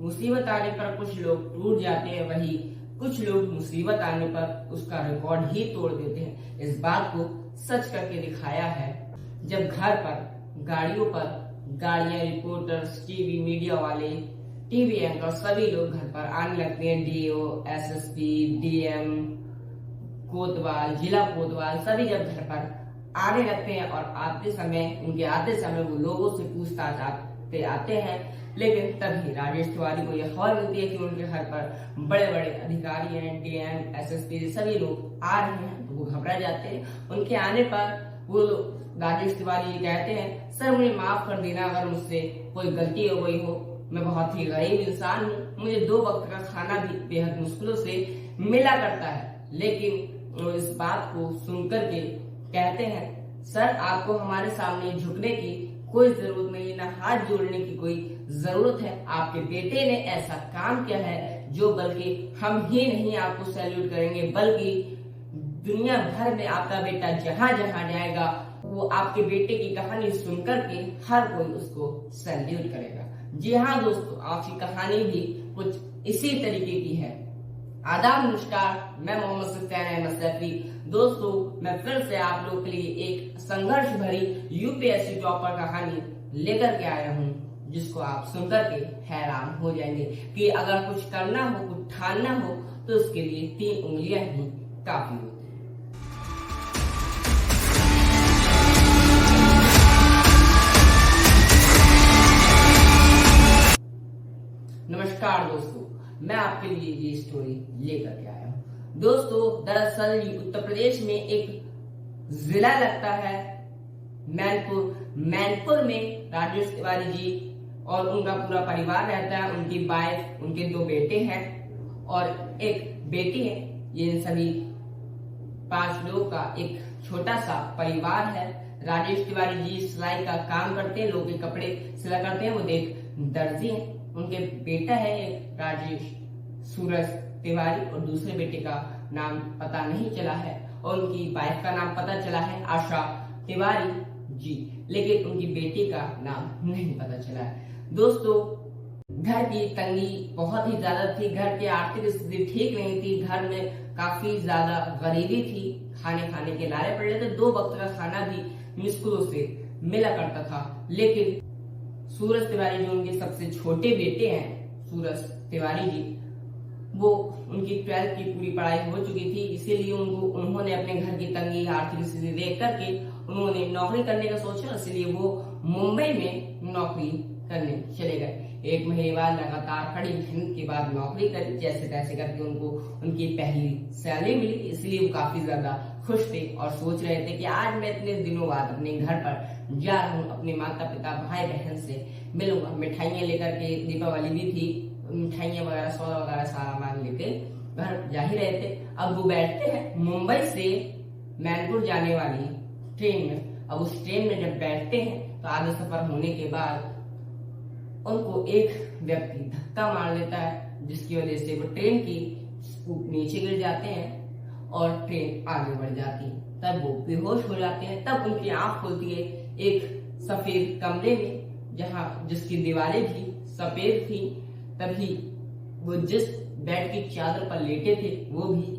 मुसीबत आने पर कुछ लोग टूट जाते हैं, वही कुछ लोग मुसीबत आने पर उसका रिकॉर्ड ही तोड़ देते हैं। इस बात को सच करके दिखाया है जब घर पर, गाड़ियों पर, गाड़ियां, रिपोर्टर्स, टीवी मीडिया वाले, टीवी एंकर सभी लोग घर पर आने लगते हैं। डीओ, एसएसपी, डीएम, कोतवाल, जिला कोतवाल सभी जब घर पर आने लगते हैं और उनके आते समय वो लोगों से पूछताछ आते हैं, लेकिन तभी राजेश तिवारी को यह खबर मिलती है कि उनके घर पर बड़े बड़े अधिकारी हैं, डीएम, एसएसपी सभी लोग आ रहे हैं। तो वो घबरा जाते हैं। उनके आने पर वो राजेश तिवारी कहते हैं, सर मुझे माफ कर देना अगर मुझसे कोई गलती हो गई हो, मैं बहुत ही गरीब इंसान हूँ, मुझे 2 वक्त का खाना भी बेहद मुश्किलों से मिला करता है। लेकिन वो इस बात को सुनकर के कहते हैं, सर आपको हमारे सामने झुकने की कोई जरूरत नहीं है, ना हाथ जोड़ने की कोई जरूरत है। आपके बेटे ने ऐसा काम किया है जो बल्कि हम ही नहीं आपको सैल्यूट करेंगे, बल्कि दुनिया भर में आपका बेटा जहां जहां जाएगा वो आपके बेटे की कहानी सुनकर के हर कोई उसको सैल्यूट करेगा। जी हाँ दोस्तों, आपकी कहानी भी कुछ इसी तरीके की है। आदाब, नमस्कार, मैं मोहम्मद सुल्तान अहमद सैफी। दोस्तों, मैं फिर से आप लोगों के लिए एक संघर्ष भरी यूपीएससी टॉपर कहानी लेकर के आया हूँ, जिसको आप सुनकर के हैरान हो जाएंगे कि अगर कुछ करना हो, कुछ ठानना हो तो उसके लिए 3 उंगलियां ही काफी होती है। नमस्कार दोस्तों, मैं आपके लिए ये स्टोरी लेकर के आया हूँ। दोस्तों, दरअसल उत्तर प्रदेश में एक जिला लगता है मैनपुर में राजेश तिवारी जी और उनका पूरा परिवार रहता है। उनकी वाइफ, उनके 2 बेटे हैं और एक बेटी है। ये सभी 5 लोगों का एक छोटा सा परिवार है। राजेश तिवारी जी सिलाई का काम करते हैं, लोगों के कपड़े सिला करते हैं। वो एक दर्जी हैं। उनके बेटा है एक राजेश सूरज तिवारी और दूसरे बेटे का नाम पता नहीं चला है, और उनकी वाइफ का नाम पता चला है आशा तिवारी जी, लेकिन उनकी बेटी का नाम नहीं पता चला है। दोस्तों, घर की तंगी बहुत ही ज्यादा थी, घर की आर्थिक स्थिति ठीक नहीं थी, घर में काफी ज्यादा गरीबी थी, खाने के लारे पड़ रहे थे, 2 वक्त का खाना भी मुश्किलों से मिला करता था। लेकिन सूरज तिवारी जो उनके सबसे छोटे बेटे हैं, सूरज तिवारी जी, वो उनकी 12th की पूरी पढ़ाई हो चुकी थी, इसीलिए उन्होंने अपने घर की तंगी आर्थिक स्थिति देख करके उन्होंने नौकरी करने का सोचा। इसलिए वो मुंबई में नौकरी करने चले गए। 1 महीने बाद लगातार कड़ी मेहनत के बाद नौकरी करी, जैसे तैसे करके उनको उनकी पहली सैलरी मिली। इसलिए वो काफी ज्यादा खुश थे और सोच रहे थे कि आज मैं इतने दिनों बाद अपने घर पर जा रहा हूँ, अपने माता पिता भाई बहन से मिलूंगा। मिठाइयाँ लेकर के, दीपावली भी थी, मिठाइयाँ वगैरह सौदा वगैरह सामान लेके घर जा ही रहे थे। अब वो बैठते हैं मुंबई से मैनपुर जाने वाली ट्रेन में। अब उस ट्रेन में जब बैठते हैं तो आधे सफर होने के बाद उनको एक व्यक्ति धक्का मार लेता है, जिसकी वजह से वो ट्रेन की नीचे गिर जाते हैं और ट्रेन आगे बढ़ जाती है। तब वो बेहोश हो जाते हैं। तब उनकी आंख खुलती है एक सफेद कमरे में, जिसकी दीवारें भी सफेद थी। तभी वो जिस बेड की चादर पर लेटे थे वो भी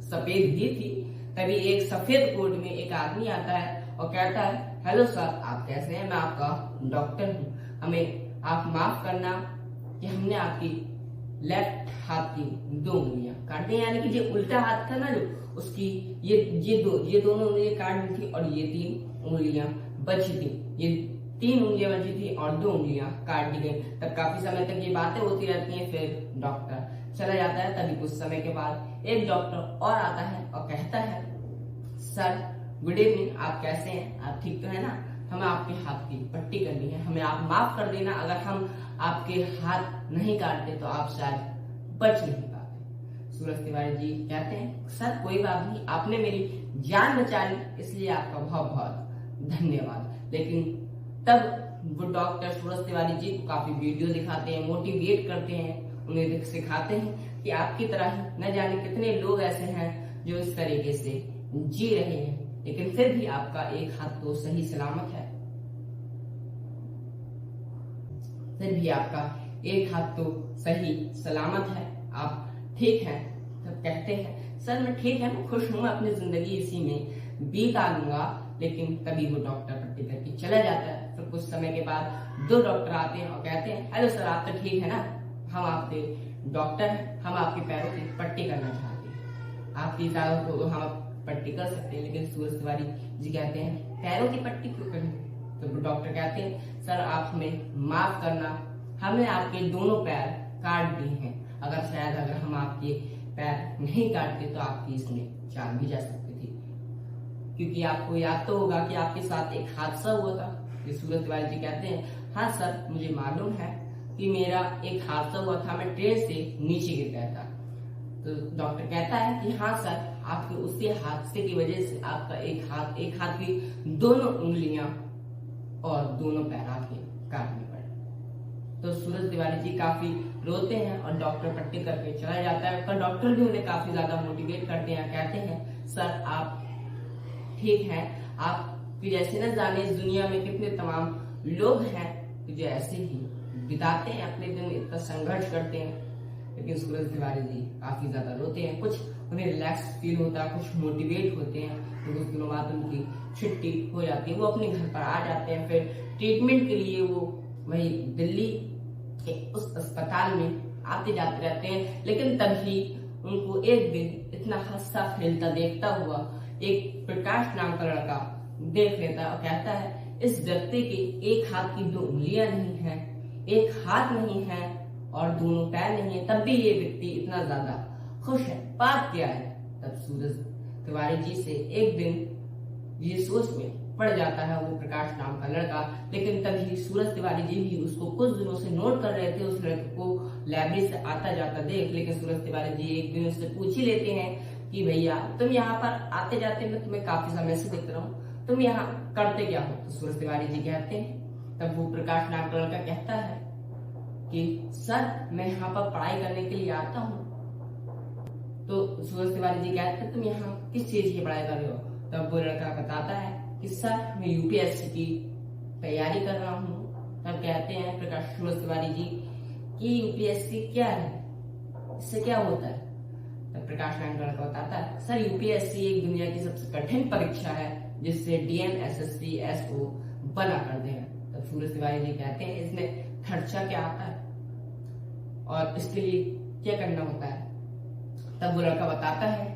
सफेद ही थी। तभी एक सफेद कोट में एक आदमी आता है और कहता है, हेलो सर, आप कैसे हैं? मैं आपका डॉक्टर हूँ, हमें आप माफ करना कि हमने आपकी लेफ्ट हाथ की 2 उंगलियां काट दी, यानी कि जो उल्टा हाथ था ना, जो उसकी ये दोनों उंगलियां काट दी थी और ये 3 उंगलियां बची थी। ये 3 उंगलियां बची थी और 2 उंगलियां काट दी गई। तब काफी समय तक ये बातें होती रहती हैं। फिर डॉक्टर चला जाता है। तभी कुछ समय के बाद एक डॉक्टर और आता है और कहता है, सर गुड इवनिंग, आप कैसे हैं? आप ठीक तो है ना? हमें आपके हाथ की पट्टी करनी है, हमें आप माफ कर देना। अगर हम आपके हाथ नहीं काटते तो आप शायद बच नहीं पाते। सूरज तिवारी जी कहते हैं, सर कोई बात नहीं, आपने मेरी जान बचा ली, इसलिए आपका बहुत बहुत धन्यवाद। लेकिन तब वो डॉक्टर सूरज तिवारी जी को काफी वीडियो दिखाते हैं, मोटिवेट करते हैं, उन्हें सिखाते हैं कि आपकी तरह ही न जाने कितने लोग ऐसे हैं जो इस तरीके से जी रहे हैं, लेकिन फिर भी आपका एक हाथ तो सही सलामत है, फिर भी आपका एक हाथ तो सही सलामत है, आप ठीक हैं? तब कहते हैं सर मैं ठीक है, मैं खुश हूँ, मैं अपनी जिंदगी इसी में बीता लूंगा। लेकिन तभी वो डॉक्टर पट्टी करके चला जाता है। फिर कुछ समय के बाद 2 डॉक्टर आते हैं और कहते हैं हेलो सर, आप तो ठीक है ना, हम आपके डॉक्टर हैं, हम आपके पैरों की पट्टी करना चाहते हैं, आपकी पैरों को हम पट्टी कर सकते हैं। लेकिन सूरज तिवारी जी कहते हैं पैरों की पट्टी क्यों करनी? तो डॉक्टर कहते हैं सर आप हमें माफ करना, हमने आपके दोनों पैर काट दिए हैं, अगर हम आपके पैर नहीं काटते तो आपकी इसमें जान भी जा सकती थी। क्योंकि आपको याद तो होगा कि आपके साथ एक हादसा हुआ था। सूरज तिवारी जी कहते हैं हाँ सर, मुझे मालूम है कि मेरा एक हादसा हुआ था, मैं ट्रेन से नीचे गिर गया था। तो डॉक्टर कहता है कि हाँ सर, आपके उसी हादसे की वजह से आपका एक हाथ की दोनों उंगलियां और दोनों पैर आपके काटने पड़े। तो सूरज तिवारी जी काफी रोते हैं और डॉक्टर पट्टी करके चला जाता है। पर डॉक्टर भी उन्हें काफी ज्यादा मोटिवेट करते हैं, कहते हैं सर आप ठीक हैं, आप जैसे न जाने इस दुनिया में कितने तमाम लोग हैं जो ऐसे ही बिताते हैं अपने दिन, इतना संघर्ष करते हैं। लेकिन सूरज तिवारी जी काफी ज्यादा रोते हैं, कुछ उन्हें रिलैक्स फील होता है, कुछ मोटिवेट होते हैं। तो कुछ दिनों बाद उनकी छुट्टी हो जाती है, वो अपने घर पर आ जाते हैं। फिर ट्रीटमेंट के लिए वो वही दिल्ली के उस अस्पताल में आते जाते रहते हैं। लेकिन तभी उनको एक दिन इतना हंसता खेलता देखता हुआ एक प्रकाश नाम का लड़का देख लेता है और कहता है इस व्यक्ति के एक हाथ की 2 उंगलियां नहीं है, एक हाथ नहीं है और दोनों पैर नहीं है, तब भी ये व्यक्ति इतना ज्यादा खुश है, बात क्या है? तब सूरज तिवारी जी से एक दिन ये सोच में पड़ जाता है वो प्रकाश नाम का लड़का। लेकिन तभी सूरज तिवारी जी भी उसको कुछ दिनों से नोट कर रहे थे, उस लड़के को लाइब्रेरी से आता जाता देख। लेकिन सूरज तिवारी जी एक दिन उससे पूछ ही लेते हैं कि भैया तुम यहाँ पर आते जाते, मैं तुम्हें काफी समय से देख रहा हूँ, तुम यहाँ करते क्या हो? तो सूरज तिवारी जी कहते हैं, तब वो प्रकाश नाम का लड़का कहता है कि सर मैं यहाँ पर पढ़ाई करने के लिए आता हूँ। तो सूरज तिवारी जी कहते हैं तुम यहाँ किस चीज की पढ़ाई कर रहे हो? तब वो लड़का बताता है कि सर मैं यूपीएससी की तैयारी कर रहा हूँ। तब कहते हैं प्रकाश सूरज तिवारी जी कि यूपीएससी क्या है, इससे क्या होता है? तब प्रकाश नाम का लड़का बताता है सर यूपीएससी एक दुनिया की सबसे कठिन परीक्षा है जिससे डीएम एसएससी एसओ बना कर दे। तब सूरज तिवारी जी कहते हैं इसमें खर्चा क्या आता है और इसके लिए क्या करना होता है? तब वो लड़का बताता है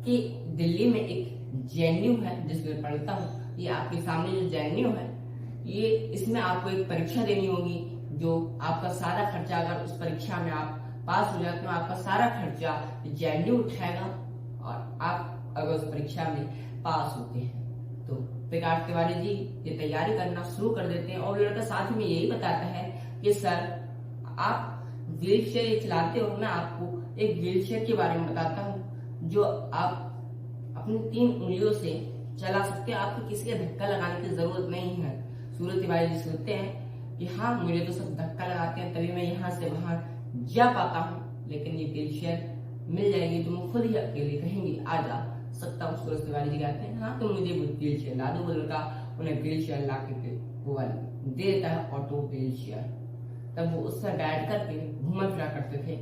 कि दिल्ली में एक जेएनयू है जिसमें पढ़ता हूँ, ये आपके सामने जो जेएनयू है ये, इसमें आपको एक परीक्षा देनी होगी जो आपका सारा खर्चा, अगर उस परीक्षा में आप पास हो जाते हो आपका सारा खर्चा जेएनयू उठाएगा और आप अगर उस परीक्षा में पास होते हैं तो प्रकाश तिवारी जी ये तैयारी करना शुरू कर देते हैं। और लड़का साथ में यही बताता है कि सर आप व्हील चेयर चलाते हो, मैं आपको एक व्हील चेयर के बारे में बताता हूँ जो आप अपनी 3 उंगलियों से चला सकते हैं, आपको किसी का धक्का लगाने की जरूरत नहीं है। सूरज तिवारी जी सोचते हैं कि हाँ मुझे तो सब धक्का लगाते हैं तभी मैं यहाँ से वहां जा पाता हूँ, लेकिन ये व्हील चेयर मिल जाएगी तो मैं खुद ही अकेले कहीं आ जा सकता हूँ। सूरज तिवारी जी कहते हैं हाँ तो मुझे व्हील चेयर ला दो। वो लड़का उन्हें व्हील चेयर ला के वो दे देता है, ऑटो व्हील चेयर। तब वो उस पर बैठ करके घूमा फिरा करते थे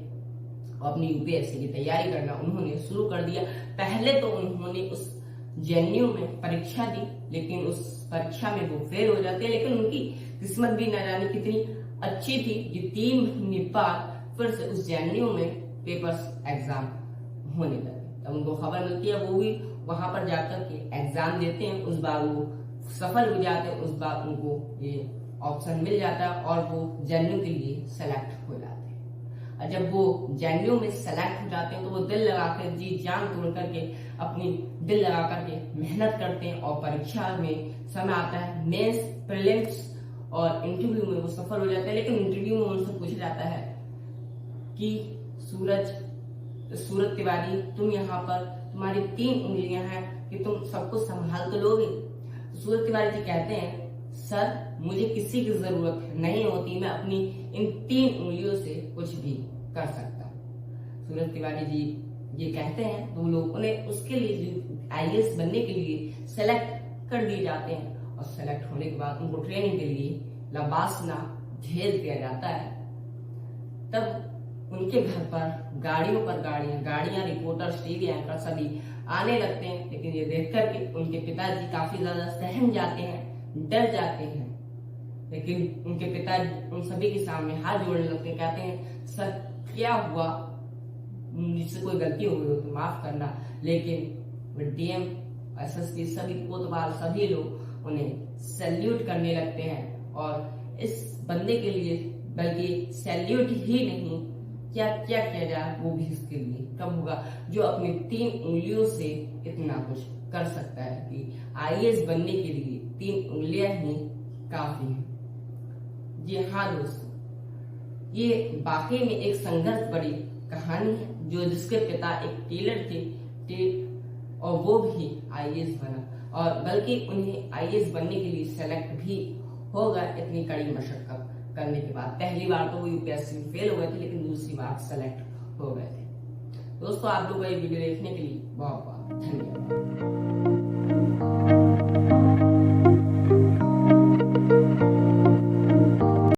और अपनी यूपीएससी की तैयारी करना उन्होंने शुरू कर दिया। पहले तो उन्होंने उस जेएनयू में परीक्षा दी, लेकिन उस परीक्षा में वो फेल हो जाते। लेकिन उनकी किस्मत भी न जाने कितनी अच्छी थी कि 3 महीने बाद फिर से उस जेएनयू में पेपर्स एग्जाम होने लगे। तब उनको खबर मिलती है, वो भी वहां पर जाकर के एग्जाम देते हैं। उस बार वो सफल हो जाते हैं, उस बार उनको ये ऑप्शन मिल जाता है और वो जेएनयू के लिए सेलेक्ट हो जाते हैं। और जब वो जेएनयू में सेलेक्ट हो जाते हैं तो वो दिल लगाकर जी जान तोड़ करके अपनी दिल लगा करके मेहनत करते हैं और परीक्षा में समय आता है मेंस, प्रीलिम्स और इंटरव्यू में वो सफल हो जाते हैं। लेकिन इंटरव्यू में उनसे पूछा जाता है कि सूरज तिवारी तुम यहाँ पर तुम्हारी 3 उंगलियां हैं कि तुम सबको संभाल तो लोगे? तो सूरज तिवारी जी कहते हैं सर मुझे किसी की जरूरत नहीं होती, मैं अपनी इन 3 उंगलियों से कुछ भी कर सकता हूँ। सूरज तिवारी जी ये कहते हैं तो लोग उन्हें उसके लिए आईएएस बनने के लिए सेलेक्ट कर दिए जाते हैं और सेलेक्ट होने के बाद उनको ट्रेनिंग के लिए लबासना भेज दिया जाता है। तब उनके घर पर गाड़ियों पर गाड़ियां रिपोर्टर्स, टीवी एंकर सभी आने लगते हैं। लेकिन ये देखकर के उनके पिताजी काफी ज्यादा सहम जाते हैं, डर जाते हैं। लेकिन उनके पिता उन सभी के सामने हाथ जोड़ने लगते हैं, कहते हैं सर क्या हुआ, मुझसे कोई गलती हो गई हो तो माफ करना। लेकिन डीएम, एसएसपी, सभी कोतवाल, सभी लोग उन्हें सैल्यूट करने लगते हैं। और इस बंदे के लिए बल्कि सैल्यूट ही नहीं, क्या क्या किया जाए वो भी इसके लिए कब होगा, जो अपनी 3 उंगलियों से इतना कुछ कर सकता है कि आईएएस बनने के लिए 3 उंगलियां ही काफी हैं। जी हाँ दोस्तों, ये वाकई में एक संघर्ष भरी कहानी है, जो जिसके पिता एक टेलर थे और वो भी आईएएस बना, और बल्कि उन्हें आईएएस बनने के लिए सेलेक्ट भी हो गया इतनी कड़ी मशक्कत करने के बाद। पहली बार तो वो यूपीएससी में फेल हो गए थे, लेकिन दूसरी बार सेलेक्ट हो गए थे। दोस्तों, आप लोगों को ये वीडियो देखने के लिए बहुत बहुत धन्यवाद।